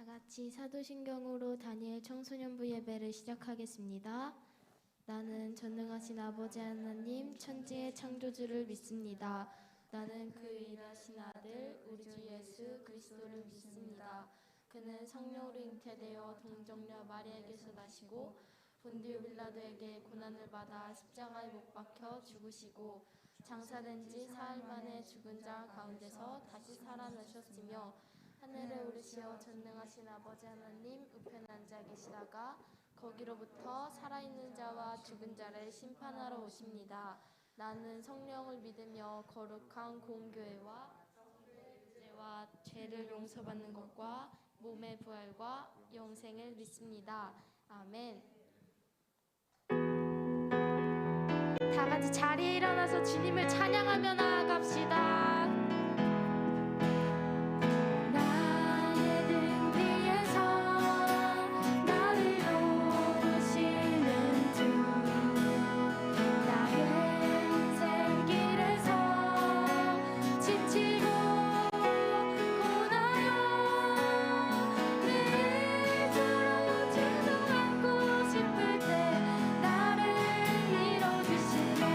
다 같이 사도신경으로 다니엘 청소년부 예배를 시작하겠습니다. 나는 전능하신 아버지 하나님 천지의 창조주를 믿습니다. 나는 그 유일하신 아들 우리 주 예수 그리스도를 믿습니다. 그는 성령으로 잉태되어 동정녀 마리아에게서 나시고 본디오 빌라도에게 고난을 받아 십자가에 못 박혀 죽으시고 장사된 지 사흘 만에 죽은 자 가운데서 다시 살아나셨으며 하늘에 오르시어 전능하신 아버지 하나님 우편에 앉아 계시다가 거기로부터 살아있는 자와 죽은 자를 심판하러 오십니다. 나는 성령을 믿으며 거룩한 공교회와 죄와 죄를 용서받는 것과 몸의 부활과 영생을 믿습니다. 아멘. 다 같이 자리에 일어나서 주님을 찬양하며 나아갑시다. 나를 밀어주시네.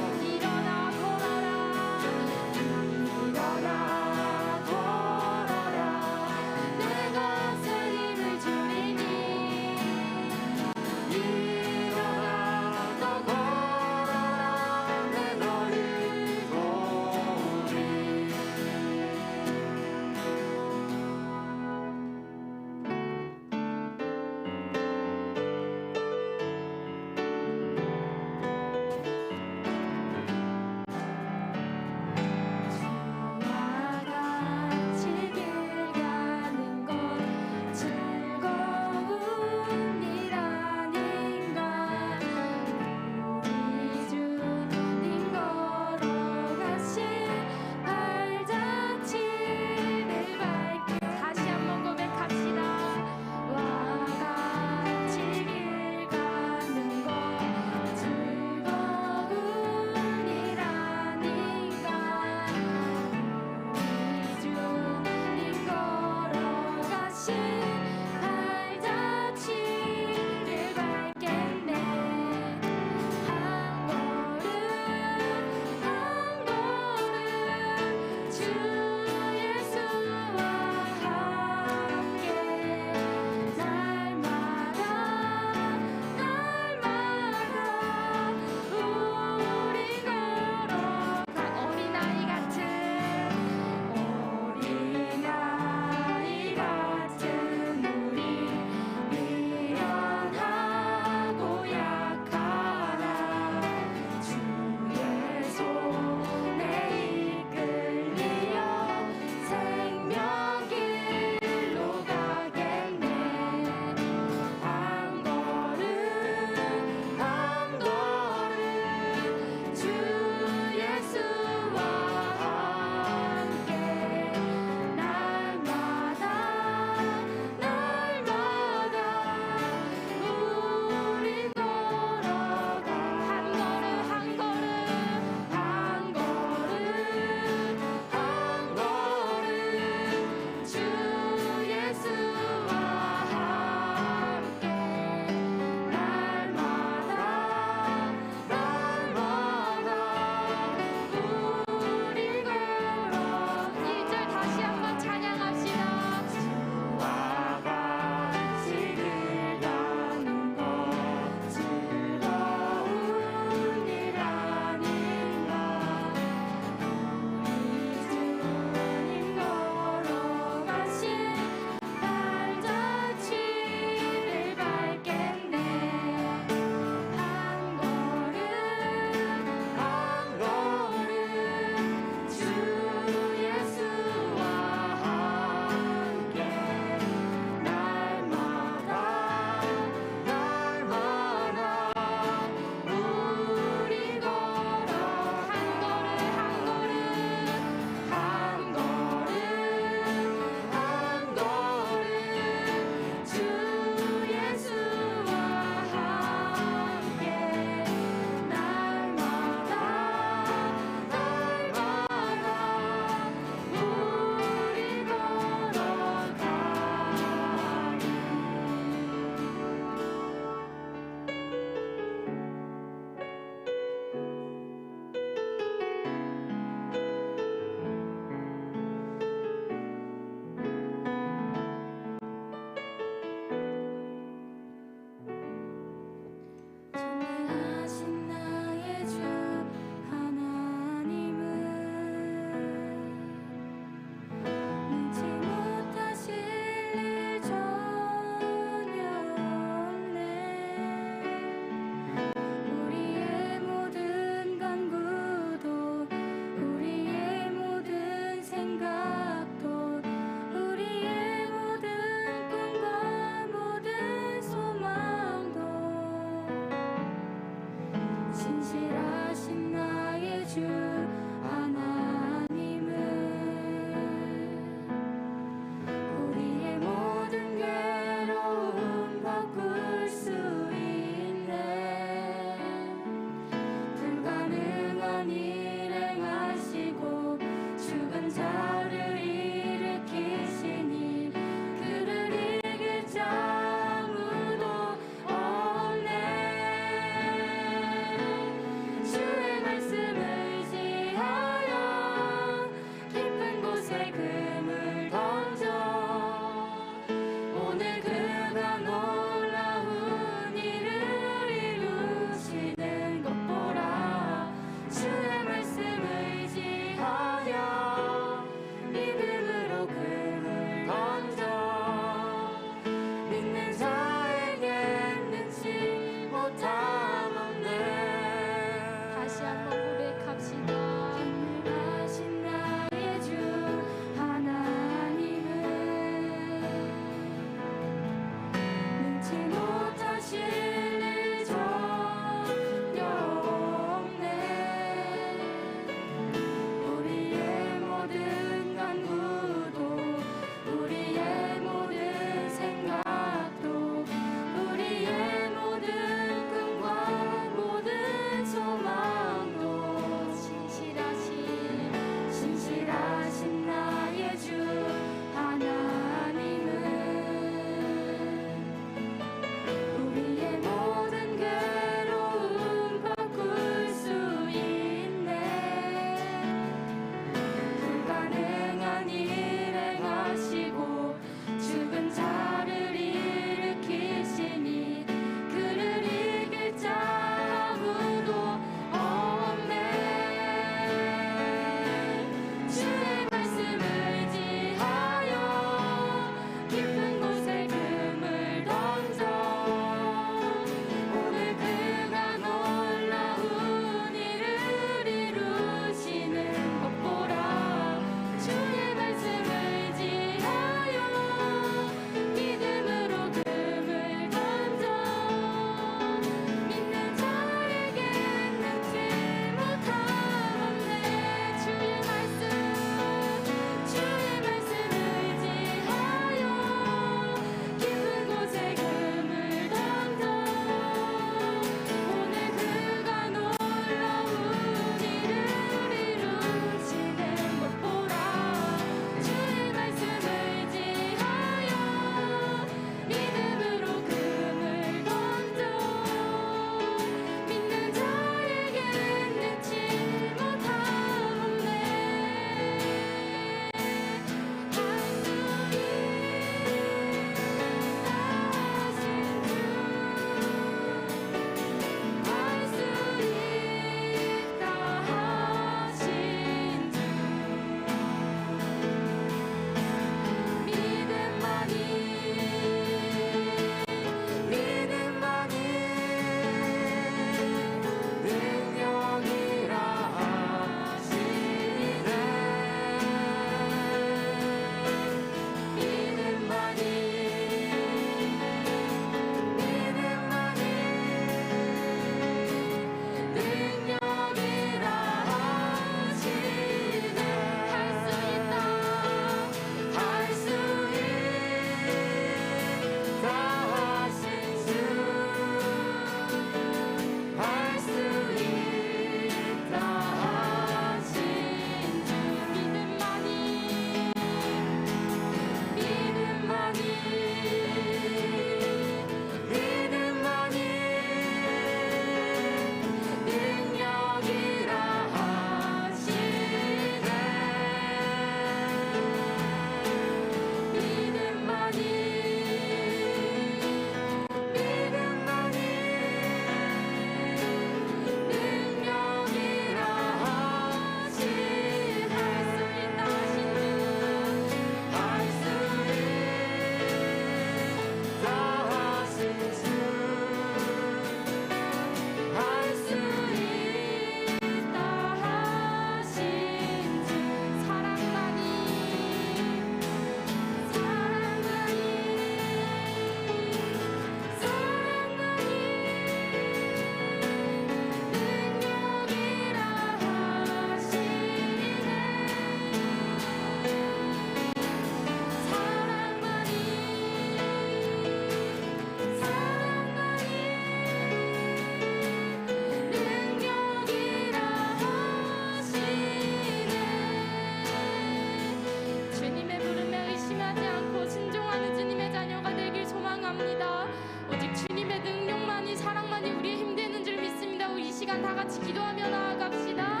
같이 기도하며 나아갑시다.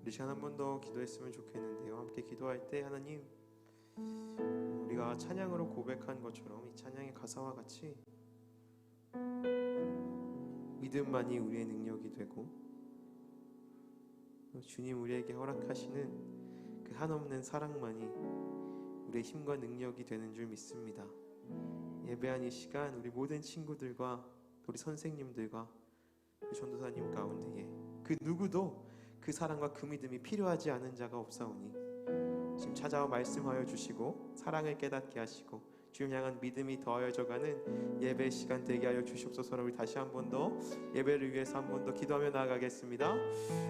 우리 시간 한 번 더 기도했으면 좋겠는데요. 함께 기도할 때 하나님, 우리가 찬양으로 고백한 것처럼 이 찬양의 가사와 같이 믿음만이 우리의 능력이 되고 주님 우리에게 허락하시는 그 한없는 사랑만이 우리의 힘과 능력이 되는 줄 믿습니다. 예배한 이 시간 우리 모든 친구들과 우리 선생님들과 그 전도사님 가운데에 그 누구도 그 사랑과 그 믿음이 필요하지 않은 자가 없사오니 지금 찾아와 말씀하여 주시고 사랑을 깨닫게 하시고 주님 향한 믿음이 더하여져가는 예배 시간 되게 하여 주시옵소서. 우리 다시 한 번 더 예배를 위해서 한 번 더 기도하며 나아가겠습니다.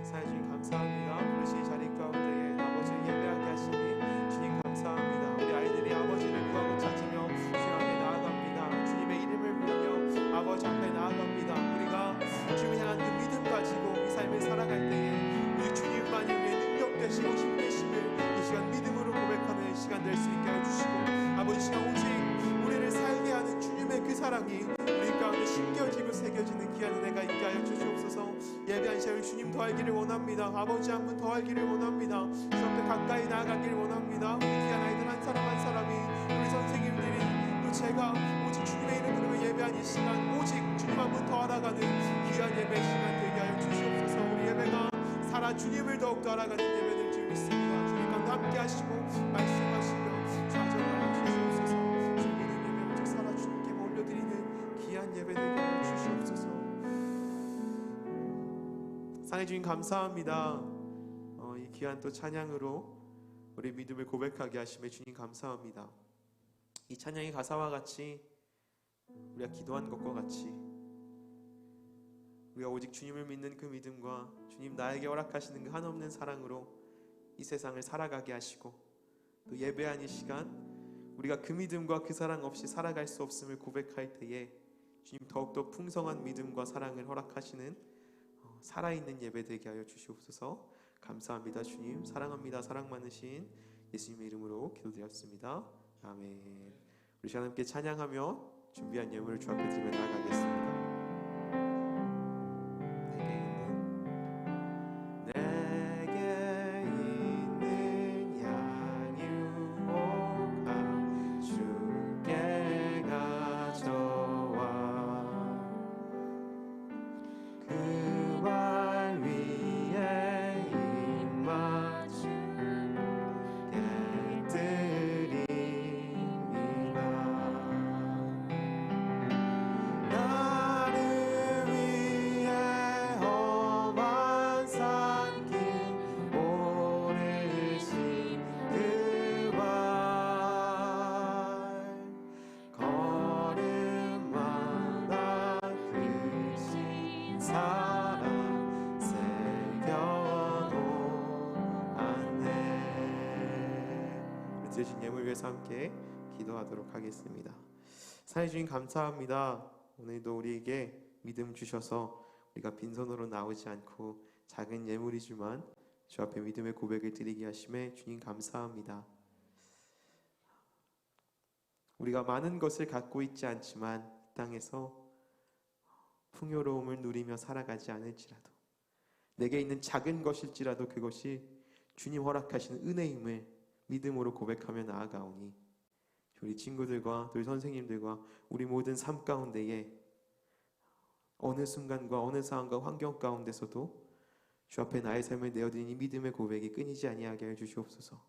사랑해 주님 감사합니다. 부르신 자리 가운데에 아버지를 예배하게 하시니 주님 감사합니다. 우리 아이들이 아버지를 구하고 찾으며 주님 앞에 나아갑니다. 주님의 이름을 부르며 아버지 앞에 나아갑니다. 우리가 주님 향한 그 믿음 가지고 이 삶을 살아갈 때에 우리 주님만이 우리의 능력 되시고 힘되심을 이 시간 믿음으로 고백하는 시간 될 수 있게 해주시고 아버지 시간 오직 우리를 살게 하는 주님의 그 사랑이 우리 가운데 심겨지고 새겨지는 귀한 은혜가 있게 하여 주시옵소서. 예배한 시간을 주님 더 알기를 원합니다. 아버지 한 분 더 알기를 원합니다. 주 앞에 가까이 나아가기를 원합니다. 우리 귀한 아이들 한 사람 한 사람이 우리 선생님들이 또 제가 오직 주님의 이름 부르며 예배한 이 시간 오직 주님 한 분 더 알아가는 귀한 예배 시간 되게 하여 주시옵소서. 우리 예배가 살아 주님을 더욱더 알아가는 예배될 줄 믿습니다. 주님 가운데 함께 하시고 말씀하시며 좌정하여 주시옵소서. 주님의 예배 오직 살아 주님께 올려드리는 귀한 예배 되게 하여 주시옵소서. 사랑해 주님 감사합니다. 이 귀한 또 찬양으로 우리 믿음을 고백하게 하심에 주님 감사합니다. 이 찬양의 가사와 같이 우리가 기도한 것과 같이 우리가 오직 주님을 믿는 그 믿음과 주님 나에게 허락하시는 그 한없는 사랑으로 이 세상을 살아가게 하시고 또 예배한 이 시간 우리가 그 믿음과 그 사랑 없이 살아갈 수 없음을 고백할 때에 주님 더욱더 풍성한 믿음과 사랑을 허락하시는 살아있는 예배 되게 하여 주시옵소서. 감사합니다. 주님 사랑합니다. 사랑 많으신 예수님의 이름으로 기도드렸습니다. 아멘. 우리 시간 함께 찬양하며 준비한 예물을 주 앞에 드리며 나아가겠습니다. 드신 예물 위해서 함께 기도하도록 하겠습니다. 사랑해 주님 감사합니다. 오늘도 우리에게 믿음 주셔서 우리가 빈손으로 나오지 않고 작은 예물이지만 주 앞에 믿음의 고백을 드리게 하심에 주님 감사합니다. 우리가 많은 것을 갖고 있지 않지만 이 땅에서 풍요로움을 누리며 살아가지 않을지라도 내게 있는 작은 것일지라도 그것이 주님 허락하시는 은혜임을 믿음으로 고백하며 나아가오니 우리 친구들과 우리 선생님들과 우리 모든 삶 가운데에 어느 순간과 어느 상황과 환경 가운데서도 주 앞에 나의 삶을 내어드린 이 믿음의 고백이 끊이지 아니하게 해 주시옵소서.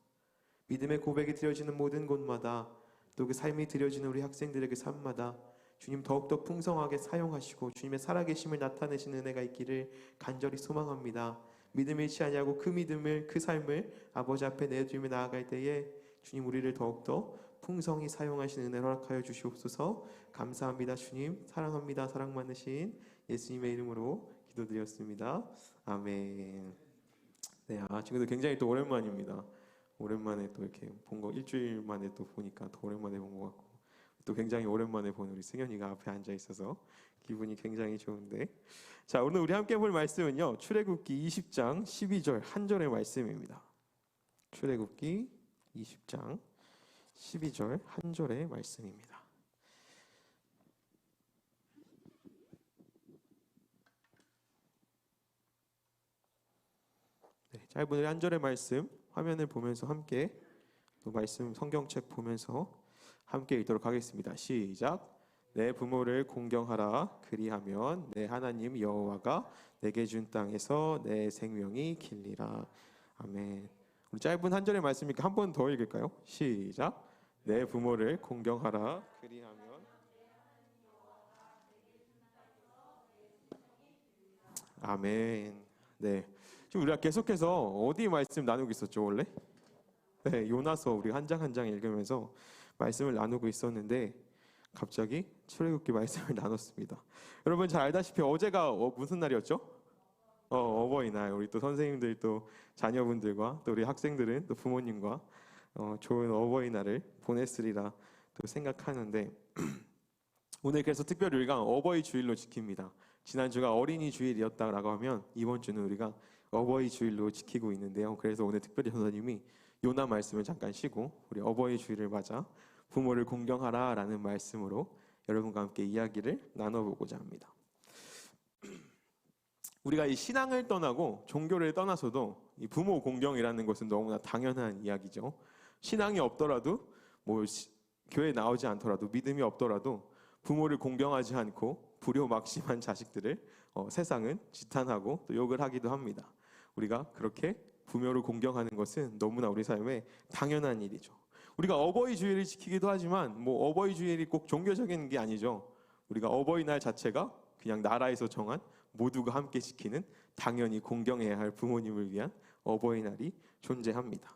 믿음의 고백이 드려지는 모든 곳마다 또 그 삶이 드려지는 우리 학생들의 그 삶마다 주님 더욱더 풍성하게 사용하시고 주님의 살아계심을 나타내시는 은혜가 있기를 간절히 소망합니다. 믿음을 잃지 아니하고 그 믿음을 그 삶을 아버지 앞에 내어드리며 나아갈 때에 주님 우리를 더욱더 풍성히 사용하시는 은혜를 허락하여 주시옵소서. 감사합니다. 주님 사랑합니다. 사랑 많으신 예수님의 이름으로 기도드렸습니다. 아멘. 네, 친구들 굉장히 또 오랜만입니다. 오랜만에 또 이렇게 본 거 일주일 만에 또 보니까 더 오랜만에 본 것 같고 또 굉장히 오랜만에 본 우리 승현이가 앞에 앉아 있어서 기분이 굉장히 좋은데, 자 오늘 우리 함께 볼 말씀은요 출애굽기 20장 12절 한 절의 말씀입니다. 출애굽기 20장 12절 한 절의 말씀입니다. 네, 짧은 우리 한 절의 말씀 화면을 보면서 함께 또 말씀 성경책 보면서 함께 읽도록 하겠습니다. 시작. 내 부모를 공경하라. 그리하면 내 하나님 여호와가 내게 준 땅에서 내 생명이 길리라. 아멘. 우리 짧은 한 절의 말씀이니까 한 번 더 읽을까요? 시작. 내 부모를 공경하라. 그리하면 아멘. 네. 지금 우리가 계속해서 어디 말씀 나누고 있었죠 원래? 네, 요나서 우리 한 장 한 장 읽으면서 말씀을 나누고 있었는데 갑자기 출애굽기 말씀을 나눴습니다. 여러분 잘 알다시피 어제가 무슨 날이었죠? 어버이날. 우리 또 선생님들 또 자녀분들과 또 우리 학생들은 또 부모님과 좋은 어버이날을 보냈으리라 또 생각하는데 오늘 그래서 특별히 우리가 어버이 주일로 지킵니다. 지난주가 어린이 주일이었다라고 하면 이번 주는 우리가 어버이 주일로 지키고 있는데요. 그래서 오늘 특별히 선생님이 요나 말씀을 잠깐 쉬고 우리 어버이 주일을 맞아 부모를 공경하라 라는 말씀으로 여러분과 함께 이야기를 나눠보고자 합니다. 우리가 이 신앙을 떠나고 종교를 떠나서도 이 부모 공경이라는 것은 너무나 당연한 이야기죠. 신앙이 없더라도 교회에 나오지 않더라도 믿음이 없더라도 부모를 공경하지 않고 불효막심한 자식들을 세상은 지탄하고 또 욕을 하기도 합니다. 우리가 그렇게 부모를 공경하는 것은 너무나 우리 삶에 당연한 일이죠. 우리가 어버이 주일을 지키기도 하지만 어버이 주일이 꼭 종교적인 게 아니죠. 우리가 어버이날 자체가 그냥 나라에서 정한 모두가 함께 지키는 당연히 공경해야 할 부모님을 위한 어버이날이 존재합니다.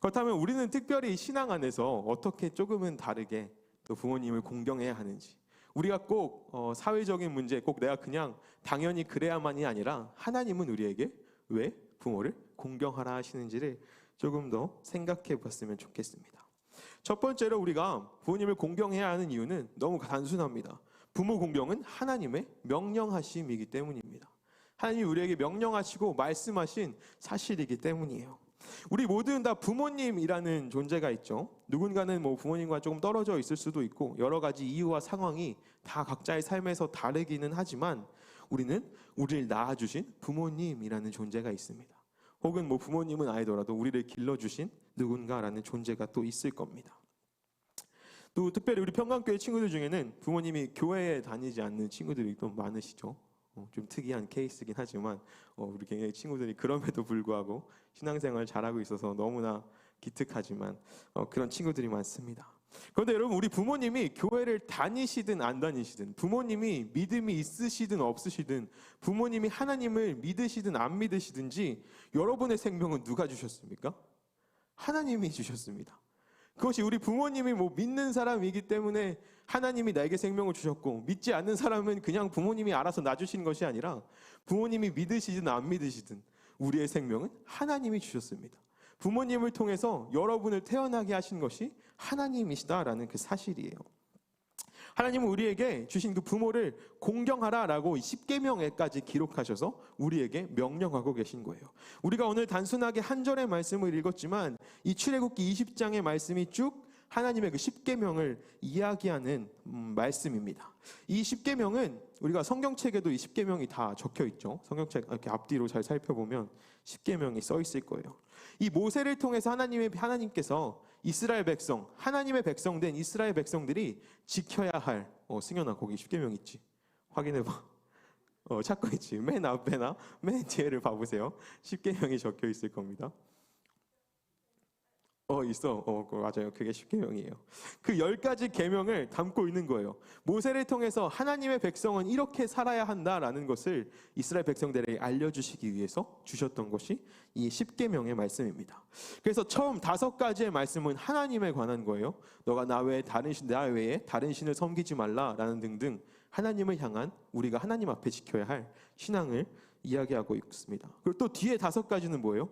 그렇다면 우리는 특별히 신앙 안에서 어떻게 조금은 다르게 또 부모님을 공경해야 하는지, 우리가 꼭 사회적인 문제 꼭 내가 그냥 당연히 그래야만이 아니라 하나님은 우리에게 왜 부모를 공경하라 하시는지를 조금 더 생각해 봤으면 좋겠습니다. 첫 번째로 우리가 부모님을 공경해야 하는 이유는 너무 단순합니다. 부모 공경은 하나님의 명령하심이기 때문입니다. 하나님이 우리에게 명령하시고 말씀하신 사실이기 때문이에요. 우리 모두는 다 부모님이라는 존재가 있죠. 누군가는 부모님과 조금 떨어져 있을 수도 있고 여러 가지 이유와 상황이 다 각자의 삶에서 다르기는 하지만 우리는 우리를 낳아주신 부모님이라는 존재가 있습니다. 혹은 부모님은 아니더라도 우리를 길러주신 누군가라는 존재가 또 있을 겁니다. 또 특별히 우리 평강교회 친구들 중에는 부모님이 교회에 다니지 않는 친구들이 또 많으시죠. 좀 특이한 케이스긴 하지만 우리 굉장히 친구들이 그럼에도 불구하고 신앙생활을 잘하고 있어서 너무나 기특하지만 그런 친구들이 많습니다. 그런데 여러분, 우리 부모님이 교회를 다니시든 안 다니시든, 부모님이 믿음이 있으시든 없으시든, 부모님이 하나님을 믿으시든 안 믿으시든지 여러분의 생명은 누가 주셨습니까? 하나님이 주셨습니다. 그것이 우리 부모님이 믿는 사람이기 때문에 하나님이 나에게 생명을 주셨고, 믿지 않는 사람은 그냥 부모님이 알아서 놔주신 것이 아니라 부모님이 믿으시든 안 믿으시든 우리의 생명은 하나님이 주셨습니다. 부모님을 통해서 여러분을 태어나게 하신 것이 하나님이시다라는 그 사실이에요. 하나님은 우리에게 주신 그 부모를 공경하라라고 10계명에까지 기록하셔서 우리에게 명령하고 계신 거예요. 우리가 오늘 단순하게 한 절의 말씀을 읽었지만 이 출애굽기 20장의 말씀이 쭉 하나님의 그 십계명을 이야기하는 말씀입니다. 이 십계명은 우리가 성경책에도 이 십계명이 다 적혀 있죠. 성경책 이렇게 앞뒤로 잘 살펴보면 십계명이 써 있을 거예요. 이 모세를 통해서 하나님께서 이스라엘 백성, 하나님의 백성된 이스라엘 백성들이 지켜야 할 승현아 거기 십계명 있지? 확인해봐. 찾고 있지. 맨 앞에나 맨 뒤에를 봐보세요. 십계명이 적혀 있을 겁니다. 있어. 맞아요. 그게 십계명이에요. 그 10가지 계명을 담고 있는 거예요. 모세를 통해서 하나님의 백성은 이렇게 살아야 한다라는 것을 이스라엘 백성들에게 알려주시기 위해서 주셨던 것이 이 십계명의 말씀입니다. 그래서 처음 5가지의 말씀은 하나님에 관한 거예요. 너가 나 외에 다른 신을 섬기지 말라라는 등등 하나님을 향한 우리가 하나님 앞에 지켜야 할 신앙을 이야기하고 있습니다. 그리고 또 뒤에 5가지는 뭐예요?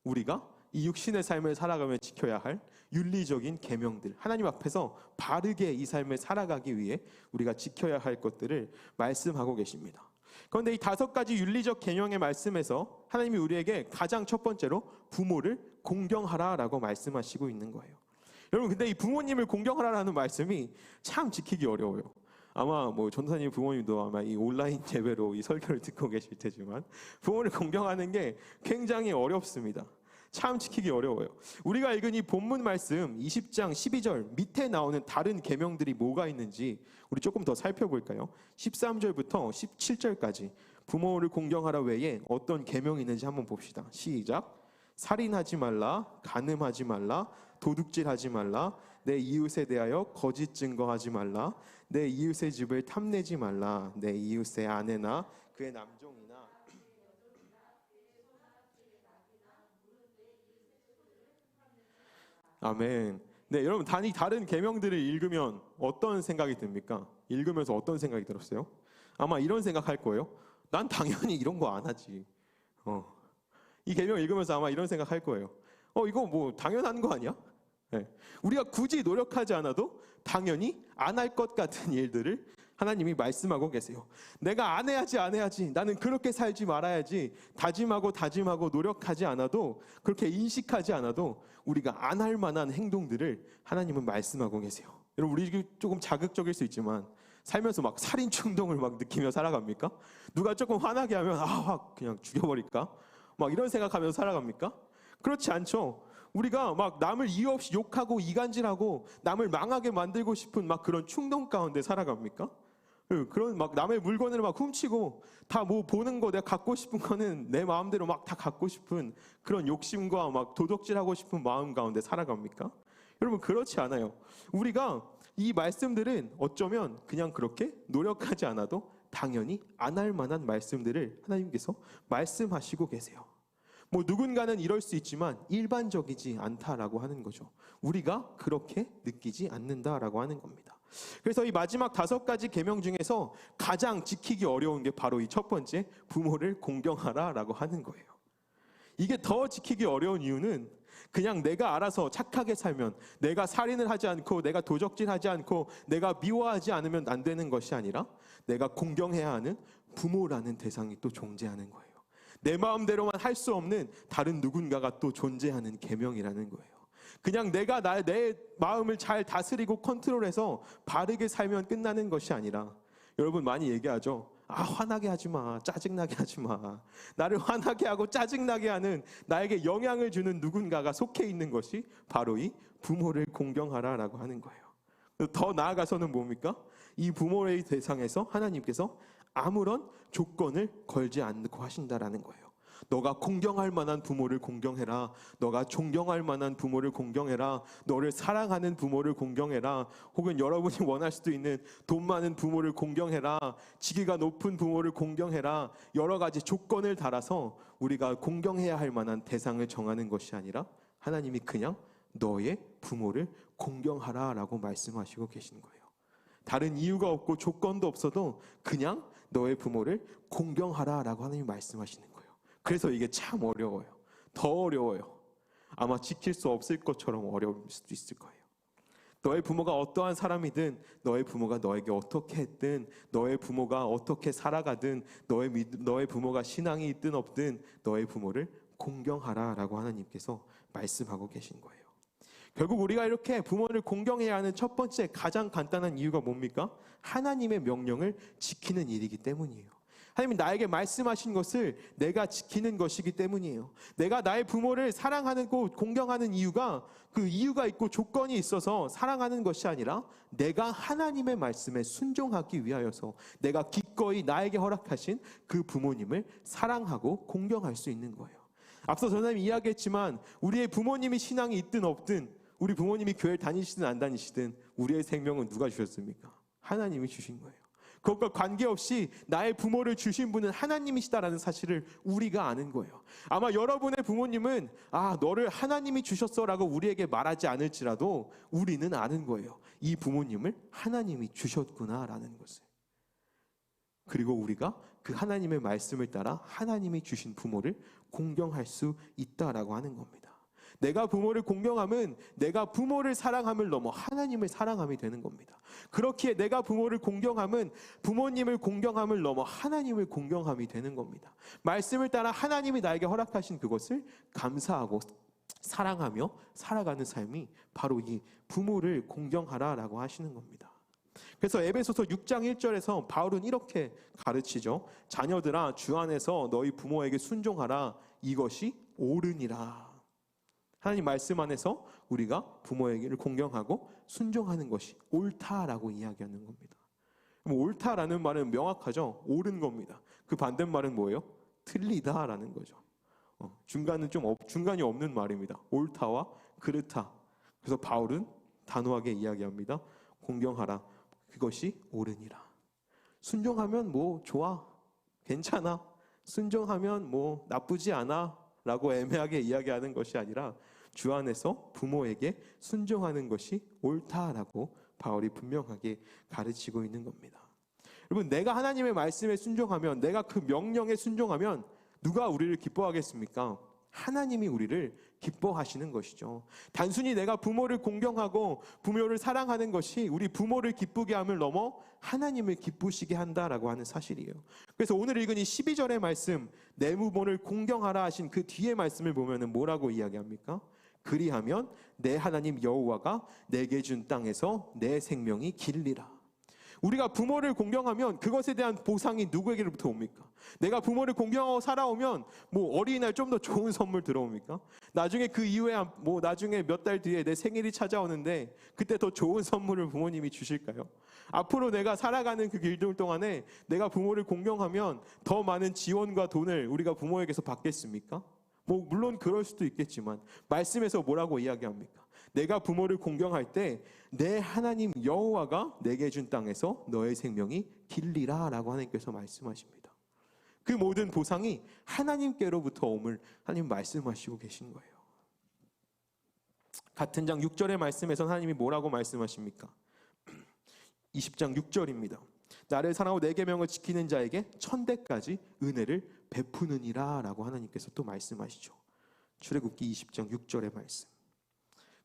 우리가 이 육신의 삶을 살아가며 지켜야 할 윤리적인 계명들, 하나님 앞에서 바르게 이 삶을 살아가기 위해 우리가 지켜야 할 것들을 말씀하고 계십니다. 그런데 이 5가지 윤리적 계명의 말씀에서 하나님이 우리에게 가장 첫 번째로 부모를 공경하라라고 말씀하시고 있는 거예요. 여러분, 근데 이 부모님을 공경하라라는 말씀이 참 지키기 어려워요. 아마 전도사님 부모님도 아마 이 온라인 예배로 이 설교를 듣고 계실 테지만 부모를 공경하는 게 굉장히 어렵습니다. 참 지키기 어려워요. 우리가 읽은 이 본문 말씀 20장 12절 밑에 나오는 다른 계명들이 뭐가 있는지 우리 조금 더 살펴볼까요? 13절부터 17절까지 부모를 공경하라 외에 어떤 계명이 있는지 한번 봅시다. 시작. 살인하지 말라, 간음하지 말라, 도둑질하지 말라, 내 이웃에 대하여 거짓 증거하지 말라, 내 이웃의 집을 탐내지 말라, 내 이웃의 아내나 그의 남종이나 아멘. 네, 여러분 다른 계명들을 읽으면 어떤 생각이 듭니까? 읽으면서 어떤 생각이 들었어요? 아마 이런 생각할 거예요. 난 당연히 이런 거 안 하지. 이 계명 읽으면서 아마 이런 생각할 거예요. 이거 당연한 거 아니야? 네. 우리가 굳이 노력하지 않아도 당연히 안 할 것 같은 일들을 하나님이 말씀하고 계세요. 내가 안 해야지. 나는 그렇게 살지 말아야지. 다짐하고 노력하지 않아도, 그렇게 인식하지 않아도 우리가 안 할 만한 행동들을 하나님은 말씀하고 계세요. 여러분, 우리 조금 자극적일 수 있지만 살면서 막 살인 충동을 막 느끼며 살아갑니까? 누가 조금 화나게 하면 그냥 죽여버릴까? 막 이런 생각하면서 살아갑니까? 그렇지 않죠. 우리가 막 남을 이유 없이 욕하고 이간질하고 남을 망하게 만들고 싶은 막 그런 충동 가운데 살아갑니까? 그런 막 남의 물건을 막 훔치고 다 보는 거 내가 갖고 싶은 거는 내 마음대로 막 다 갖고 싶은 그런 욕심과 막 도둑질하고 싶은 마음 가운데 살아갑니까? 여러분, 그렇지 않아요. 우리가 이 말씀들은 어쩌면 그냥 그렇게 노력하지 않아도 당연히 안 할 만한 말씀들을 하나님께서 말씀하시고 계세요. 누군가는 이럴 수 있지만 일반적이지 않다라고 하는 거죠. 우리가 그렇게 느끼지 않는다라고 하는 겁니다. 그래서 이 마지막 5가지 계명 중에서 가장 지키기 어려운 게 바로 이 첫 번째 부모를 공경하라라고 하는 거예요. 이게 더 지키기 어려운 이유는 그냥 내가 알아서 착하게 살면, 내가 살인을 하지 않고 내가 도적질하지 않고 내가 미워하지 않으면 안 되는 것이 아니라 내가 공경해야 하는 부모라는 대상이 또 존재하는 거예요. 내 마음대로만 할 수 없는 다른 누군가가 또 존재하는 계명이라는 거예요. 그냥 내가 내 마음을 잘 다스리고 컨트롤해서 바르게 살면 끝나는 것이 아니라, 여러분 많이 얘기하죠. 화나게 하지 마, 짜증나게 하지 마. 나를 화나게 하고 짜증나게 하는, 나에게 영향을 주는 누군가가 속해 있는 것이 바로 이 부모를 공경하라라고 하는 거예요. 더 나아가서는 뭡니까? 이 부모의 대상에서 하나님께서 아무런 조건을 걸지 않고 하신다라는 거예요. 너가 공경할 만한 부모를 공경해라. 너가 존경할 만한 부모를 공경해라. 너를 사랑하는 부모를 공경해라. 혹은 여러분이 원할 수도 있는 돈 많은 부모를 공경해라. 직위가 높은 부모를 공경해라. 여러 가지 조건을 달아서 우리가 공경해야 할 만한 대상을 정하는 것이 아니라 하나님이 그냥 너의 부모를 공경하라라고 말씀하시고 계신 거예요. 다른 이유가 없고 조건도 없어도 그냥 너의 부모를 공경하라라고 하나님이 말씀하시는 거예요. 그래서 이게 참 어려워요. 더 어려워요. 아마 지킬 수 없을 것처럼 어려울 수도 있을 거예요. 너의 부모가 어떠한 사람이든, 너의 부모가 너에게 어떻게 했든, 너의 부모가 어떻게 살아가든, 너의 부모가 신앙이 있든 없든 너의 부모를 공경하라라고 하나님께서 말씀하고 계신 거예요. 결국 우리가 이렇게 부모를 공경해야 하는 첫 번째 가장 간단한 이유가 뭡니까? 하나님의 명령을 지키는 일이기 때문이에요. 하나님이 나에게 말씀하신 것을 내가 지키는 것이기 때문이에요. 내가 나의 부모를 사랑하고 공경하는 이유가 그 이유가 있고 조건이 있어서 사랑하는 것이 아니라 내가 하나님의 말씀에 순종하기 위하여서 내가 기꺼이 나에게 허락하신 그 부모님을 사랑하고 공경할 수 있는 거예요. 앞서 전사님이 이야기했지만 우리의 부모님이 신앙이 있든 없든 우리 부모님이 교회를 다니시든 안 다니시든 우리의 생명은 누가 주셨습니까? 하나님이 주신 거예요. 그것과 관계없이 나의 부모를 주신 분은 하나님이시다라는 사실을 우리가 아는 거예요. 아마 여러분의 부모님은 너를 하나님이 주셨어라고 우리에게 말하지 않을지라도 우리는 아는 거예요. 이 부모님을 하나님이 주셨구나라는 것을. 그리고 우리가 그 하나님의 말씀을 따라 하나님이 주신 부모를 공경할 수 있다라고 하는 겁니다. 내가 부모를 공경함은 내가 부모를 사랑함을 넘어 하나님을 사랑함이 되는 겁니다. 그렇기에 내가 부모를 공경함은 부모님을 공경함을 넘어 하나님을 공경함이 되는 겁니다. 말씀을 따라 하나님이 나에게 허락하신 그것을 감사하고 사랑하며 살아가는 삶이 바로 이 부모를 공경하라라고 하시는 겁니다. 그래서 에베소서 6장 1절에서 바울은 이렇게 가르치죠. 자녀들아 주 안에서 너희 부모에게 순종하라. 이것이 옳으니라. 하나님 말씀 안에서 우리가 부모에게를 공경하고 순종하는 것이 옳다라고 이야기하는 겁니다. 옳다라는 말은 명확하죠. 옳은 겁니다. 그 반대말은 뭐예요? 틀리다라는 거죠. 중간이 없는 말입니다. 옳다와 그렇다. 그래서 바울은 단호하게 이야기합니다. 공경하라. 그것이 옳으니라. 순종하면 뭐 좋아, 괜찮아. 순종하면 뭐 나쁘지 않아 라고 애매하게 이야기하는 것이 아니라 주 안에서 부모에게 순종하는 것이 옳다라고 바울이 분명하게 가르치고 있는 겁니다. 여러분, 내가 하나님의 말씀에 순종하면, 내가 그 명령에 순종하면 누가 우리를 기뻐하겠습니까? 하나님이 우리를 기뻐하시는 것이죠. 단순히 내가 부모를 공경하고 부모를 사랑하는 것이 우리 부모를 기쁘게 함을 넘어 하나님을 기쁘시게 한다라고 하는 사실이에요. 그래서 오늘 읽은 이 12절의 말씀, 내 부모를 공경하라 하신 그 뒤의 말씀을 보면 뭐라고 이야기합니까? 그리하면 내 하나님 여호와가 내게 준 땅에서 내 생명이 길리라. 우리가 부모를 공경하면 그것에 대한 보상이 누구에게로부터 옵니까? 내가 부모를 공경하고 살아오면 뭐 어린이날 좀 더 좋은 선물 들어옵니까? 나중에 그 이후에 나중에 몇 달 뒤에 내 생일이 찾아오는데 그때 더 좋은 선물을 부모님이 주실까요? 앞으로 내가 살아가는 그 길 동안에 내가 부모를 공경하면 더 많은 지원과 돈을 우리가 부모에게서 받겠습니까? 물론 그럴 수도 있겠지만 말씀에서 뭐라고 이야기합니까? 내가 부모를 공경할 때 내 하나님 여호와가 내게 준 땅에서 너의 생명이 길리라 라고 하나님께서 말씀하십니다. 그 모든 보상이 하나님께로부터 옴을 하나님 말씀하시고 계신 거예요. 같은 장 6절의 말씀에서 하나님이 뭐라고 말씀하십니까? 20장 6절입니다. 나를 사랑하고 내 계명을 지키는 자에게 천대까지 은혜를 베푸느니라 라고 하나님께서 또 말씀하시죠. 출애굽기 20장 6절의 말씀.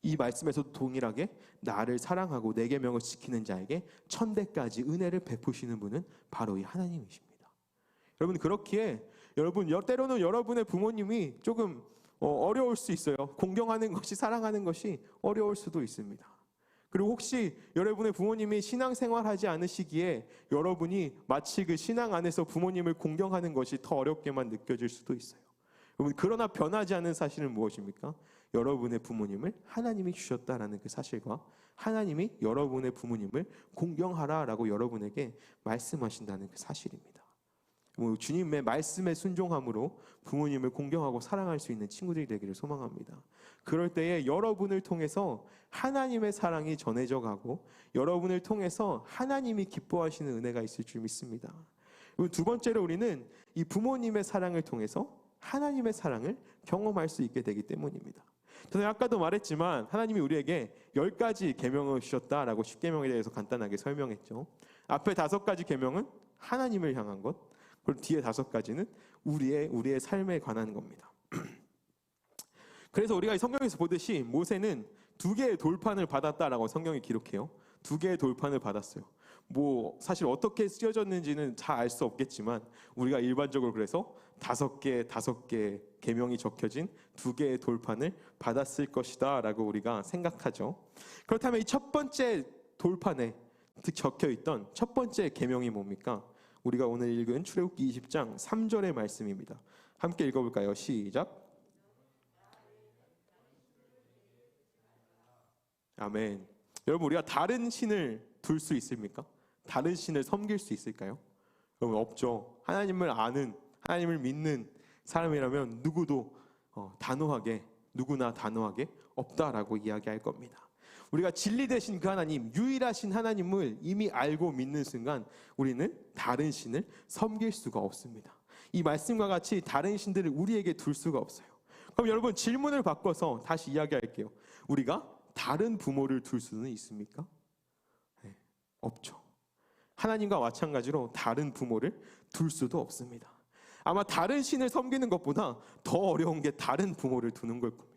이 말씀에서도 동일하게 나를 사랑하고 내 계명을 지키는 자에게 천대까지 은혜를 베푸시는 분은 바로 이 하나님이십니다. 여러분, 그렇기에 때로는 여러분의 부모님이 조금 어려울 수 있어요. 공경하는 것이, 사랑하는 것이 어려울 수도 있습니다. 그리고 혹시 여러분의 부모님이 신앙생활하지 않으시기에 여러분이 마치 그 신앙 안에서 부모님을 공경하는 것이 더 어렵게만 느껴질 수도 있어요. 여러분, 그러나 변하지 않는 사실은 무엇입니까? 여러분의 부모님을 하나님이 주셨다라는 그 사실과 하나님이 여러분의 부모님을 공경하라라고 여러분에게 말씀하신다는 그 사실입니다. 주님의 말씀에 순종함으로 부모님을 공경하고 사랑할 수 있는 친구들이 되기를 소망합니다. 그럴 때에 여러분을 통해서 하나님의 사랑이 전해져 가고 여러분을 통해서 하나님이 기뻐하시는 은혜가 있을 줄 믿습니다. 두 번째로 우리는 이 부모님의 사랑을 통해서 하나님의 사랑을 경험할 수 있게 되기 때문입니다. 저는 아까도 말했지만 하나님이 우리에게 10가지 계명을 주셨다라고 10계명에 대해서 간단하게 설명했죠. 앞에 5가지 계명은 하나님을 향한 것, 그리고 뒤에 5가지는 우리의 삶에 관한 겁니다. 그래서 우리가 성경에서 보듯이 모세는 2개의 돌판을 받았다라고 성경이 기록해요. 2개의 돌판을 받았어요. 사실 어떻게 쓰여졌는지는 잘 알 수 없겠지만 우리가 일반적으로 그래서 다섯 개 계명이 적혀진 2개의 돌판을 받았을 것이다 라고 우리가 생각하죠. 그렇다면 이 첫 번째 돌판에 적혀 있던 첫 번째 계명이 뭡니까? 우리가 오늘 읽은 출애굽기 20장 3절의 말씀입니다. 함께 읽어볼까요? 시작. 아멘. 여러분, 우리가 다른 신을 둘 수 있습니까? 다른 신을 섬길 수 있을까요? 여러분, 없죠. 하나님을 아는, 하나님을 믿는 사람이라면 누구나 단호하게 없다라고 이야기할 겁니다. 우리가 진리 되신 그 하나님, 유일하신 하나님을 이미 알고 믿는 순간 우리는 다른 신을 섬길 수가 없습니다. 이 말씀과 같이 다른 신들을 우리에게 둘 수가 없어요. 그럼 여러분, 질문을 바꿔서 다시 이야기할게요. 우리가 다른 부모를 둘 수는 있습니까? 네, 없죠. 하나님과 마찬가지로 다른 부모를 둘 수도 없습니다. 아마 다른 신을 섬기는 것보다 더 어려운 게 다른 부모를 두는 걸 겁니다.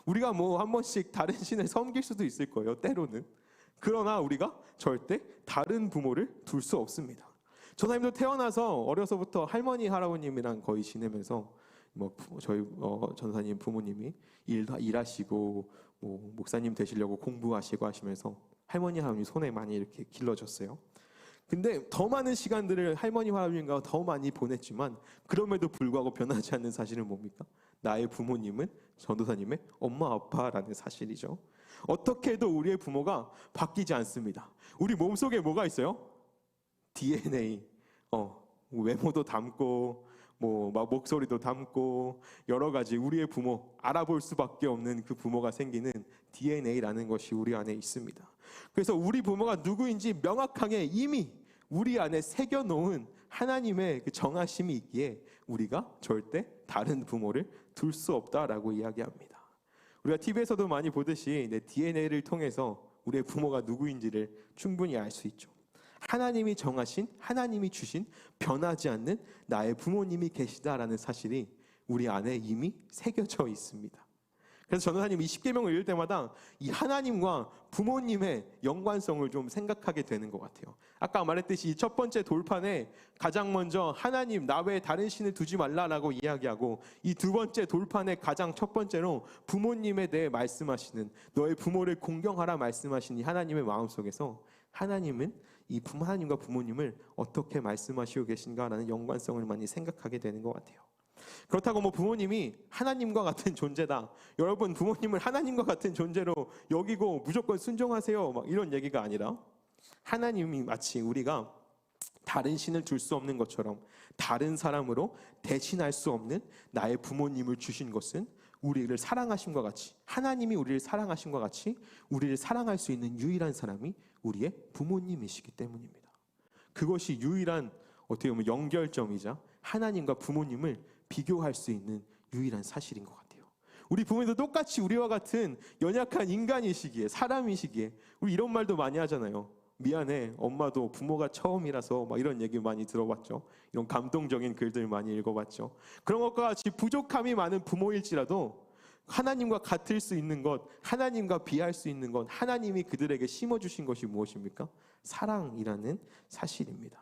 우리가 한 번씩 다른 신을 섬길 수도 있을 거예요, 때로는. 그러나 우리가 절대 다른 부모를 둘 수 없습니다. 전사님도 태어나서 어려서부터 할머니, 할아버님이랑 거의 지내면서 저희 전사님 부모님이 일하시고 목사님 되시려고 공부하시고 하시면서 할머니, 할아버님 손에 많이 이렇게 길러졌어요. 근데 더 많은 시간들을 할머니, 할아버님과 더 많이 보냈지만 그럼에도 불구하고 변하지 않는 사실은 뭡니까? 나의 부모님은 전도사님의 엄마, 아빠라는 사실이죠. 어떻게 해도 우리의 부모가 바뀌지 않습니다. 우리 몸속에 뭐가 있어요? DNA, 외모도 담고 목소리도 담고 여러 가지 우리의 부모, 알아볼 수밖에 없는 그 부모가 생기는 DNA라는 것이 우리 안에 있습니다. 그래서 우리 부모가 누구인지 명확하게 이미 우리 안에 새겨놓은 하나님의 그 정하심이 있기에 우리가 절대 다른 부모를 둘 수 없다라고 이야기합니다. 우리가 TV에서도 많이 보듯이 내 DNA를 통해서 우리의 부모가 누구인지를 충분히 알 수 있죠. 하나님이 정하신, 하나님이 주신 변하지 않는 나의 부모님이 계시다라는 사실이 우리 안에 이미 새겨져 있습니다. 그래서 전도사님이 10계명을 읽을 때마다 이 하나님과 부모님의 연관성을 좀 생각하게 되는 것 같아요. 아까 말했듯이 이 첫 번째 돌판에 가장 먼저 하나님, 나 외에 다른 신을 두지 말라라고 이야기하고, 이 두 번째 돌판에 가장 첫 번째로 부모님에 대해 말씀하시는, 너의 부모를 공경하라 말씀하신 이 하나님의 마음속에서 하나님은 하나님과 부모님을 어떻게 말씀하시고 계신가라는 연관성을 많이 생각하게 되는 것 같아요. 그렇다고 부모님이 하나님과 같은 존재다, 여러분 부모님을 하나님과 같은 존재로 여기고 무조건 순종하세요, 이런 얘기가 아니라, 하나님이 마치 우리가 다른 신을 둘 수 없는 것처럼 다른 사람으로 대신할 수 없는 나의 부모님을 주신 것은 우리를 사랑하심과 같이, 하나님이 우리를 사랑하심과 같이 우리를 사랑할 수 있는 유일한 사람이 우리의 부모님이시기 때문입니다. 그것이 유일한, 어떻게 보면 연결점이자 하나님과 부모님을 비교할 수 있는 유일한 사실인 것 같아요. 우리 부모님도 똑같이 우리와 같은 연약한 인간이시기에, 사람이시기에 우리 이런 말도 많이 하잖아요. 미안해, 엄마도 부모가 처음이라서, 이런 얘기 많이 들어봤죠. 이런 감동적인 글들 많이 읽어봤죠. 그런 것과 같이 부족함이 많은 부모일지라도 하나님과 같을 수 있는 것, 하나님과 비할 수 있는 것, 하나님이 그들에게 심어주신 것이 무엇입니까? 사랑이라는 사실입니다.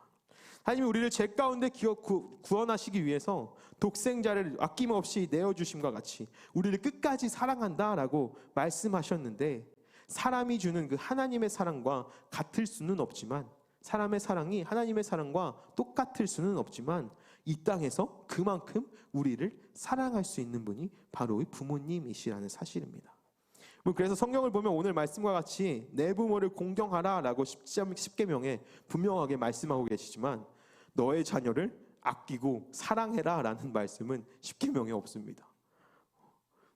하나님이 우리를 죄 가운데 구원하시기 위해서 독생자를 아낌없이 내어주심과 같이 우리를 끝까지 사랑한다라고 말씀하셨는데, 사람이 주는 그 하나님의 사랑과 같을 수는 없지만, 사람의 사랑이 하나님의 사랑과 똑같을 수는 없지만, 이 땅에서 그만큼 우리를 사랑할 수 있는 분이 바로 부모님이시라는 사실입니다. 그래서 성경을 보면 오늘 말씀과 같이 내 부모를 공경하라라고 10계명에 분명하게 말씀하고 계시지만, 너의 자녀를 아끼고 사랑해라라는 말씀은 10계명에 없습니다.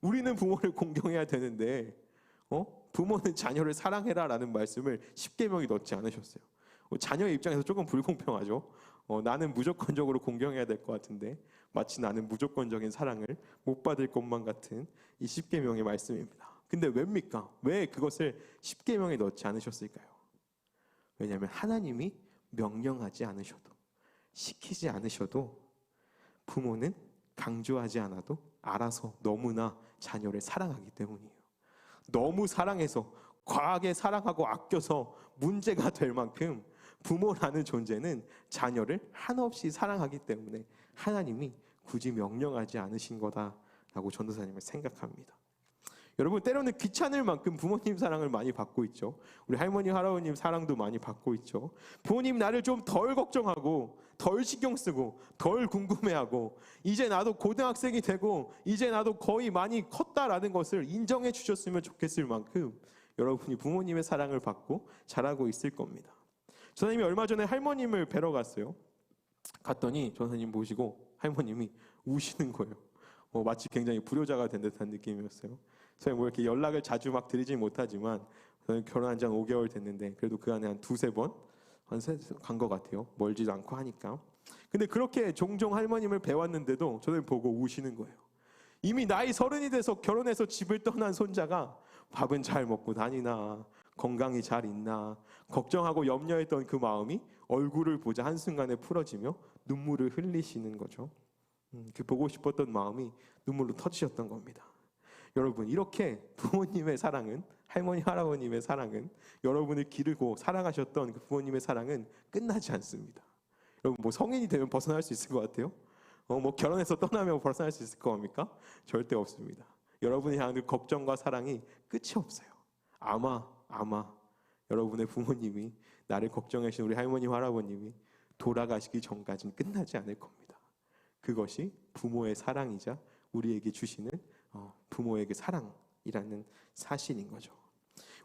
우리는 부모를 공경해야 되는데 부모는 자녀를 사랑해라라는 말씀을 10계명에 넣지 않으셨어요. 자녀의 입장에서 조금 불공평하죠. 나는 무조건적으로 공경해야 될 것 같은데 마치 나는 무조건적인 사랑을 못 받을 것만 같은 이 10계명의 말씀입니다. 근데 왜입니까? 왜 그것을 10계명에 넣지 않으셨을까요? 왜냐하면 하나님이 명령하지 않으셔도, 시키지 않으셔도 부모는 강조하지 않아도 알아서 너무나 자녀를 사랑하기 때문이에요. 너무 사랑해서, 과하게 사랑하고 아껴서 문제가 될 만큼 부모라는 존재는 자녀를 한없이 사랑하기 때문에 하나님이 굳이 명령하지 않으신 거다라고 전도사님은 생각합니다. 여러분, 때로는 귀찮을 만큼 부모님 사랑을 많이 받고 있죠. 우리 할머니 할아버님 사랑도 많이 받고 있죠. 부모님 나를 좀 덜 걱정하고 덜 신경 쓰고 덜 궁금해하고 이제 나도 고등학생이 되고 이제 나도 거의 많이 컸다라는 것을 인정해 주셨으면 좋겠을 만큼 여러분이 부모님의 사랑을 받고 자라고 있을 겁니다. 전사님이 얼마 전에 할머님을 뵈러 갔어요. 갔더니 전사님 보시고 할머님이 우시는 거예요. 마치 굉장히 불효자가 된 듯한 느낌이었어요. 저희 뭐 이렇게 연락을 자주 막 드리진 못하지만 저는 결혼한 지 한 5개월 됐는데 그래도 그 안에 한 두세 번 간 것 같아요. 멀지도 않고 하니까. 근데 그렇게 종종 할머님을 뵈왔는데도 저를 보고 우시는 거예요. 이미 나이 30이 돼서 결혼해서 집을 떠난 손자가 밥은 잘 먹고 다니나 건강이 잘 있나 걱정하고 염려했던 그 마음이 얼굴을 보자 한순간에 풀어지며 눈물을 흘리시는 거죠. 그 보고 싶었던 마음이 눈물로 터지셨던 겁니다. 여러분, 이렇게 부모님의 사랑은, 할머니 할아버님의 사랑은, 여러분을 기르고 사랑하셨던 그 부모님의 사랑은 끝나지 않습니다. 여러분, 뭐 성인이 되면 벗어날 수 있을 것 같아요? 뭐 결혼해서 떠나면 벗어날 수 있을 겁니까? 절대 없습니다. 여러분이 향한 그 걱정과 사랑이 끝이 없어요. 아마 여러분의 부모님이, 나를 걱정해 주신 우리 할머니 할아버님이 돌아가시기 전까지는 끝나지 않을 겁니다. 그것이 부모의 사랑이자 우리에게 주시는 부모의 그 사랑이라는 사실인 거죠.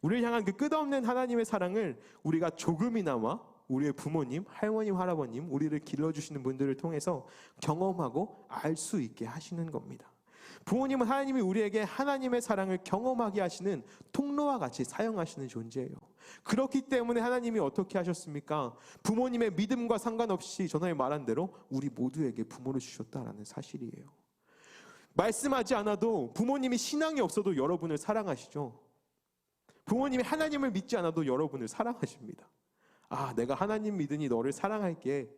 우리를 향한 그 끝없는 하나님의 사랑을 우리가 조금이나마 우리의 부모님, 할머님, 할아버님, 우리를 길러주시는 분들을 통해서 경험하고 알 수 있게 하시는 겁니다. 부모님은 하나님이 우리에게 하나님의 사랑을 경험하게 하시는 통로와 같이 사용하시는 존재예요. 그렇기 때문에 하나님이 어떻게 하셨습니까? 부모님의 믿음과 상관없이 전하에 말한 대로 우리 모두에게 부모를 주셨다라는 사실이에요. 말씀하지 않아도 부모님이 신앙이 없어도 여러분을 사랑하시죠. 부모님이 하나님을 믿지 않아도 여러분을 사랑하십니다. 내가 하나님 믿으니 너를 사랑할게.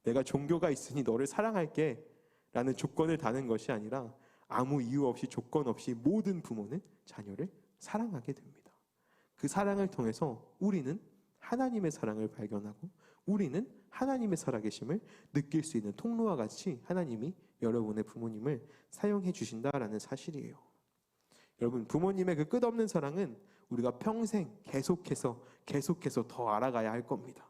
내가 종교가 있으니 너를 사랑할게. 라는 조건을 다는 것이 아니라 아무 이유 없이 조건 없이 모든 부모는 자녀를 사랑하게 됩니다. 그 사랑을 통해서 우리는 하나님의 사랑을 발견하고 우리는 하나님의 살아계심을 느낄 수 있는 통로와 같이 하나님이 여러분의 부모님을 사용해 주신다라는 사실이에요. 여러분, 부모님의 그 끝없는 사랑은 우리가 평생 계속해서 더 알아가야 할 겁니다.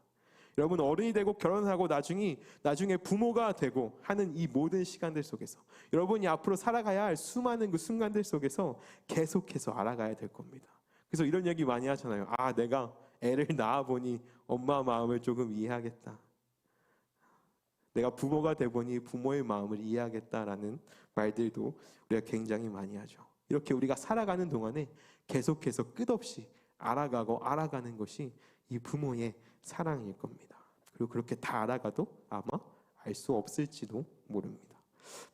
여러분, 어른이 되고 결혼하고 나중에 부모가 되고 하는 이 모든 시간들 속에서 여러분이 앞으로 살아가야 할 수많은 그 순간들 속에서 계속해서 알아가야 될 겁니다. 그래서 이런 얘기 많이 하잖아요. 내가 애를 낳아보니 엄마 마음을 조금 이해하겠다. 내가 부모가 돼보니 부모의 마음을 이해하겠다라는 말들도 우리가 굉장히 많이 하죠. 이렇게 우리가 살아가는 동안에 계속해서 끝없이 알아가는 것이 이 부모의 사랑일 겁니다. 그리고 그렇게 다 알아가도 아마 알 수 없을지도 모릅니다.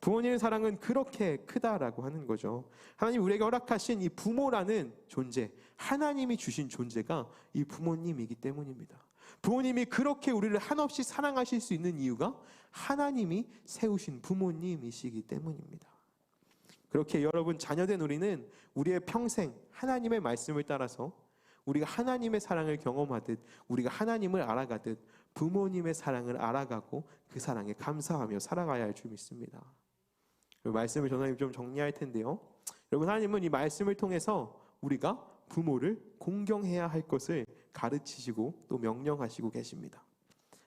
부모님의 사랑은 그렇게 크다라고 하는 거죠. 하나님 우리에게 허락하신 이 부모라는 존재, 하나님이 주신 존재가 이 부모님이기 때문입니다. 부모님이 그렇게 우리를 한없이 사랑하실 수 있는 이유가 하나님이 세우신 부모님이시기 때문입니다. 그렇게 여러분, 자녀된 우리는 우리의 평생 하나님의 말씀을 따라서 우리가 하나님의 사랑을 경험하듯 우리가 하나님을 알아가듯 부모님의 사랑을 알아가고 그 사랑에 감사하며 살아가야 할 줄 믿습니다. 말씀을 전하님 좀 정리할 텐데요. 여러분, 하나님은 이 말씀을 통해서 우리가 부모를 공경해야 할 것을 가르치시고 또 명령하시고 계십니다.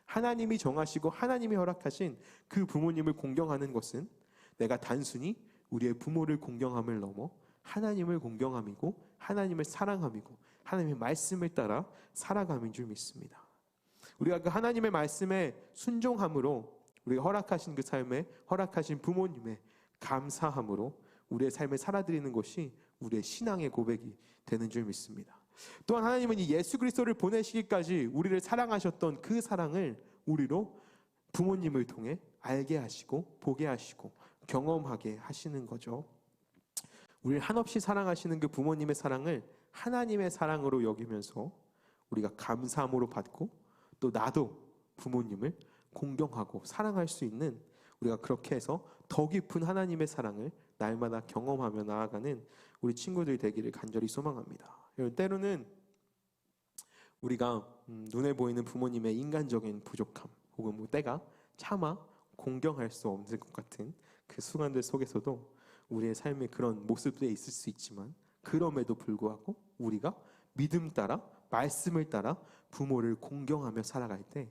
하나님이 정하시고 하나님이 허락하신 그 부모님을 공경하는 것은 내가 단순히 우리의 부모를 공경함을 넘어 하나님을 공경함이고 하나님을 사랑함이고 하나님의 말씀을 따라 살아감인 줄 믿습니다. 우리가 그 하나님의 말씀에 순종함으로 우리가 허락하신 그 삶에 허락하신 부모님의 감사함으로 우리의 삶을 살아드리는 것이 우리의 신앙의 고백이 되는 줄 믿습니다. 또한 하나님은 이 예수 그리스도를 보내시기까지 우리를 사랑하셨던 그 사랑을 우리로 부모님을 통해 알게 하시고 보게 하시고 경험하게 하시는 거죠. 우리를 한없이 사랑하시는 그 부모님의 사랑을 하나님의 사랑으로 여기면서 우리가 감사함으로 받고 또 나도 부모님을 공경하고 사랑할 수 있는, 우리가 그렇게 해서 더 깊은 하나님의 사랑을 날마다 경험하며 나아가는 우리 친구들이 되기를 간절히 소망합니다. 때로는 우리가 눈에 보이는 부모님의 인간적인 부족함 혹은 때가 차마 공경할 수 없는 것 같은 그 순간들 속에서도 우리의 삶에 그런 모습들이 있을 수 있지만, 그럼에도 불구하고 우리가 믿음 따라, 말씀을 따라 부모를 공경하며 살아갈 때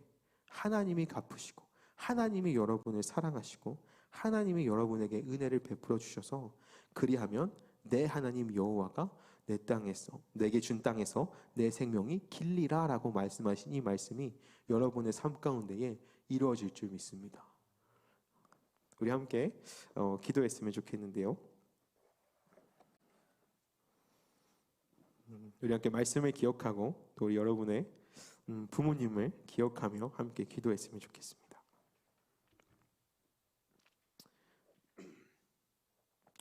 하나님이 갚으시고, 하나님이 여러분을 사랑하시고, 하나님이 여러분에게 은혜를 베풀어 주셔서, 그리하면 내 하나님 여호와가 내 땅에서, 내게 준 땅에서 내 생명이 길리라 라고 말씀하신 이 말씀이 여러분의 삶 가운데에 이루어질 줄 믿습니다. 우리 함께 기도했으면 좋겠는데요. 우리 함께 말씀을 기억하고 또 우리 여러분의 부모님을 기억하며 함께 기도했으면 좋겠습니다.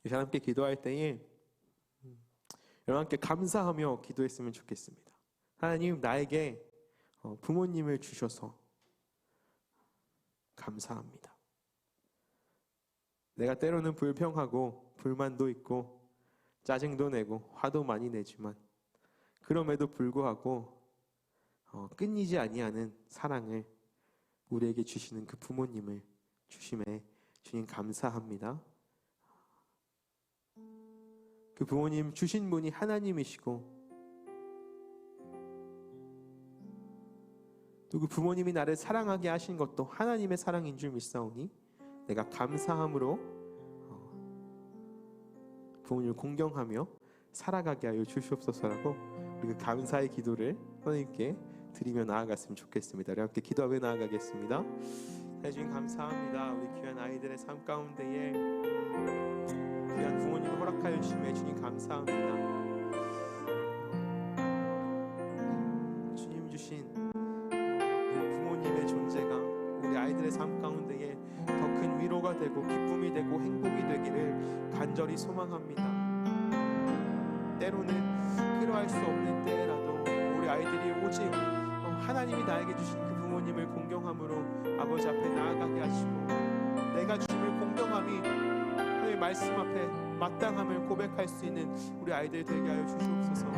이사 함께 기도할 때에 여러분 함께 감사하며 기도했으면 좋겠습니다. 하나님, 나에게 부모님을 주셔서 감사합니다. 내가 때로는 불평하고 불만도 있고 짜증도 내고 화도 많이 내지만, 그럼에도 불구하고 끊이지 아니하는 사랑을 우리에게 주시는 그 부모님을 주심에 주님 감사합니다. 그 부모님 주신 분이 하나님이시고, 또 그 부모님이 나를 사랑하게 하신 것도 하나님의 사랑인 줄 믿사오니 내가 감사함으로 부모님을 공경하며 살아가게 하여 주시옵소서라고 우리 그 감사의 기도를 하나님께 드리며 나아갔으면 좋겠습니다. 우리 함께 기도하며 나아가겠습니다. 주님 감사합니다. 우리 귀한 아이들의 삶 가운데에 귀한 부모님을 허락하여 주심에 주님 감사합니다. 주님 주신 부모님의 존재가 우리 아이들의 삶 가운데에 더 큰 위로가 되고 기쁨이 되고 행복이 되기를 간절히 소망합니다. 때로는 필요할 수 없는 때라도 우리 아이들이 오직 하나님이 나에게 주신 그 부모님을 공경함으로 아버지 앞에 나아가게 하시고, 내가 주님을 공경함이 하나님의 말씀 앞에 마땅함을 고백할 수 있는 우리 아이들 되게 하여 주시옵소서.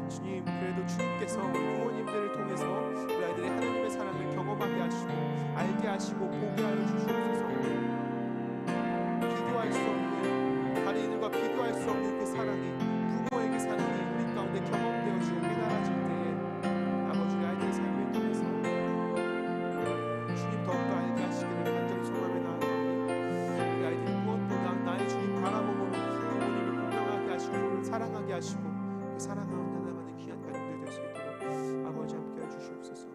주님, 그래도 주님께서 부모님들을 통해서 우리 아이들이 하나님의 사랑을 경험하게 하시고 알게 하시고 보게 하여 주시옵소서. 비교할 수 없는, 다른 이들과 비교할 수 없는 그 사랑이, 부모에게 사랑이 우리 가운데 경험되어지고 깨달아질 때에 아버지, 우리 아이들의 삶을 통해서 주님 더욱더 알게 하시기를 간절히 소망하며 나아가오니, 우리 아이들이 무엇보다 나의 주님 바라보므로 부모님을 공경하게 하시고 사랑하게 하시고 그 사랑 가운데 나가는 귀한 가정들 될 수 있도록 아버지 함께해 주시옵소서.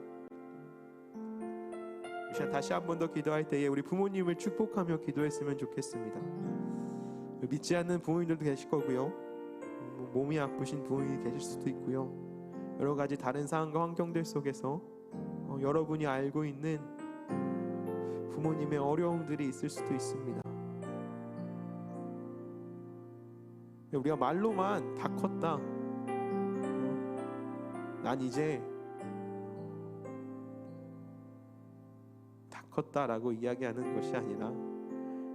이 시간 다시 한 번 더 기도할 때에 우리 부모님을 축복하며 기도했으면 좋겠습니다. 믿지 않는 부모님들도 계실 거고요, 몸이 아프신 부모님이 계실 수도 있고요, 여러 가지 다른 상황과 환경들 속에서 여러분이 알고 있는 부모님의 어려움들이 있을 수도 있습니다. 우리가 말로만 다 컸다, 난 이제 다 컸다라고 이야기하는 것이 아니라,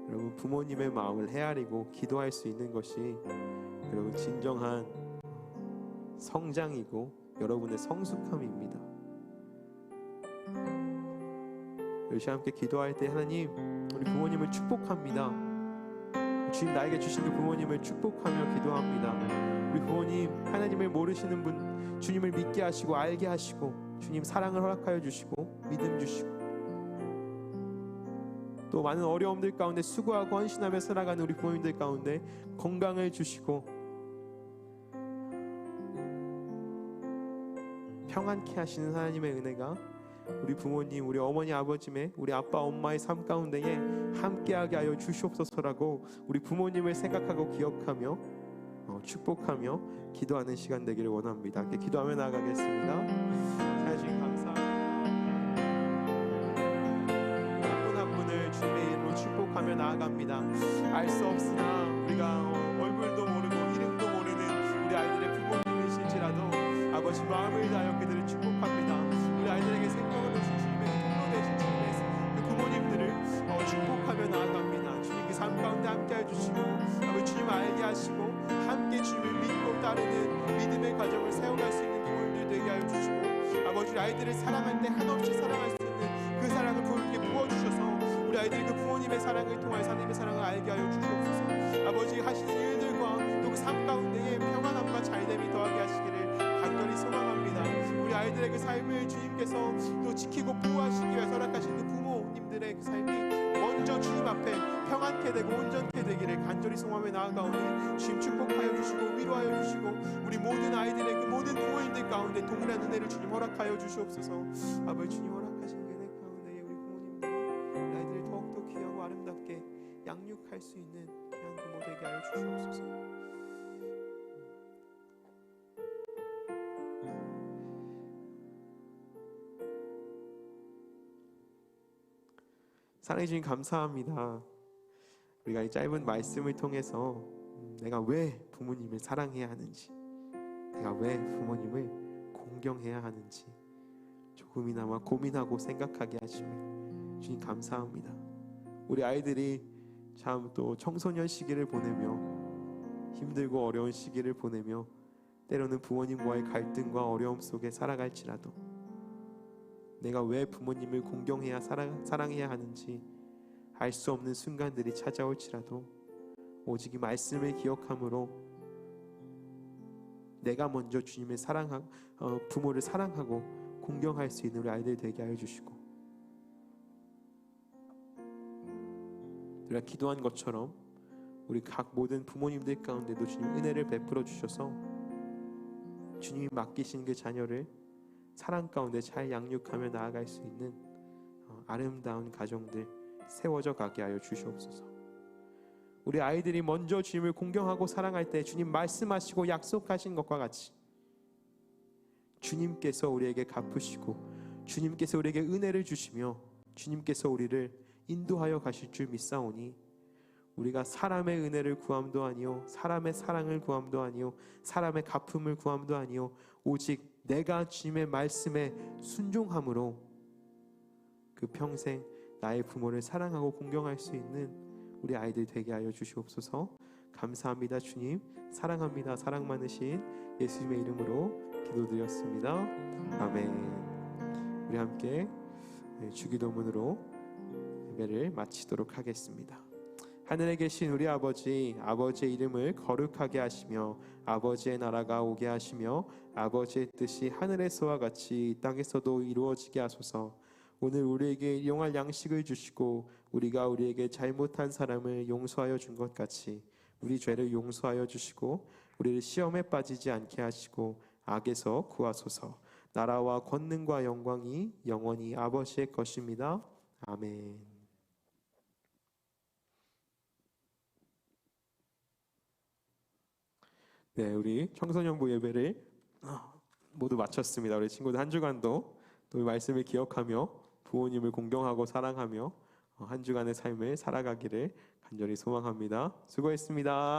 여러분 부모님의 마음을 헤아리고 기도할 수 있는 것이 여러분 진정한 성장이고 여러분의 성숙함입니다. 열심히 함께 기도할 때 하나님, 우리 부모님을 축복합니다. 주님 나에게 주신 그 부모님을 축복하며 기도합니다. 우리 부모님, 하나님을 모르시는 분 주님을 믿게 하시고 알게 하시고 주님 사랑을 허락하여 주시고 믿음 주시고, 또 많은 어려움들 가운데 수고하고 헌신하며 살아가는 우리 부모님들 가운데 건강을 주시고 평안케 하시는 하나님의 은혜가 우리 부모님, 우리 어머니 아버지의, 우리 아빠 엄마의 삶 가운데에 함께하게 하여 주시옵소서라고 우리 부모님을 생각하고 기억하며 축복하며 기도하는 시간 되기를 원합니다. 함께 기도하며 나아가겠습니다. 하나님 감사합니다. 한 분 한 분을 주님의 이름으로 축복하며 나아갑니다. 알 수 없으나 우리가 얼굴도 모르고 이름도 모르는 우리 아이들의 부모님이실지라도 아버지 마음을 다하여 그들을 축복합니다. 우리 아이들에게 생명을 주신 주님의 통로 되신 주님의 그 부모님들을 축복하며 나아갑니다. 주님 그 삶 가운데 함께해 주시고 아버지 주님 알게 하시고 함께 주님을 믿고 따르는 믿음의 가정을 세워갈 수 있는 부모님들 되게 하여 주시고, 아버지 아이들을 사랑할 때 한없이 사랑할 수 있는 그 사랑을 부모님께 부어주셔서 우리 아이들이 그 부모님의 사랑을 통하여 하나님의 사랑을 알게 하여 주시옵소서. 아버지 하시는 일들과 또 그 삶 가운데에 평안함과 잘됨이 더하게 하시기를 간절히 소망합니다. 우리 아이들의 그 삶을 주님께서 또 지키고 보호하시기 위해서 허락하신 그 부모님들의 그 삶이 먼저 주님 앞에 평안케 되고 온전케 되기를 간절히 소망하며 나아가오니 주님 축복하여 주시고 위로하여 주시고 우리 모든 아이들의 그 모든 부모님들 가운데 동일한 은혜를 주님 허락하여 주시옵소서. 아버지 주님 허락하신 그 은혜 가운데에 우리 부모님들이 우리 아이들을 더욱더 귀하고 아름답게 양육할 수 있는 귀한 부모 되게 하여 주시옵소서. 사랑해 주님 감사합니다. 우리가 이 짧은 말씀을 통해서 내가 왜 부모님을 사랑해야 하는지, 내가 왜 부모님을 공경해야 하는지 조금이나마 고민하고 생각하게 하시며 주님 감사합니다. 우리 아이들이 참 또 청소년 시기를 보내며 힘들고 어려운 시기를 보내며 때로는 부모님과의 갈등과 어려움 속에 살아갈지라도 내가 왜 부모님을 공경해야 사랑해야 하는지 알 수 없는 순간들이 찾아올지라도 오직 이 말씀을 기억함으로 내가 먼저 주님을 부모를 사랑하고 공경할 수 있는 우리 아이들 되게 하여 주시고 우리가 기도한 것처럼 우리 각 모든 부모님들 가운데도 주님 은혜를 베풀어 주셔서 주님이 맡기신 그 자녀를 사랑 가운데 잘 양육하며 나아갈 수 있는 아름다운 가정들 세워져 가게 하여 주시옵소서. 우리 아이들이 먼저 주님을 공경하고 사랑할 때 주님 말씀하시고 약속하신 것과 같이 주님께서 우리에게 갚으시고 주님께서 우리에게 은혜를 주시며 주님께서 우리를 인도하여 가실 줄 믿사오니 우리가 사람의 은혜를 구함도 아니요 사람의 사랑을 구함도 아니요 사람의 갚음을 구함도 아니요 오직 내가 주님의 말씀에 순종함으로 그 평생 나의 부모를 사랑하고 공경할 수 있는 우리 아이들 되게 하여 주시옵소서. 감사합니다 주님. 사랑합니다. 사랑 많으신 예수님의 이름으로 기도드렸습니다. 아멘. 우리 함께 주기도문으로 예배를 마치도록 하겠습니다. 하늘에 계신 우리 아버지, 아버지의 이름을 거룩하게 하시며 아버지의 나라가 오게 하시며 아버지의 뜻이 하늘에서와 같이 이 땅에서도 이루어지게 하소서. 오늘 우리에게 일용할 양식을 주시고 우리가 우리에게 잘못한 사람을 용서하여 준 것 같이 우리 죄를 용서하여 주시고 우리를 시험에 빠지지 않게 하시고 악에서 구하소서. 나라와 권능과 영광이 영원히 아버지의 것입니다. 아멘. 네, 우리 청소년부 예배를 모두 마쳤습니다. 우리 친구들 한 주간도 또 말씀을 기억하며 부모님을 공경하고 사랑하며 한 주간의 삶을 살아가기를 간절히 소망합니다. 수고했습니다.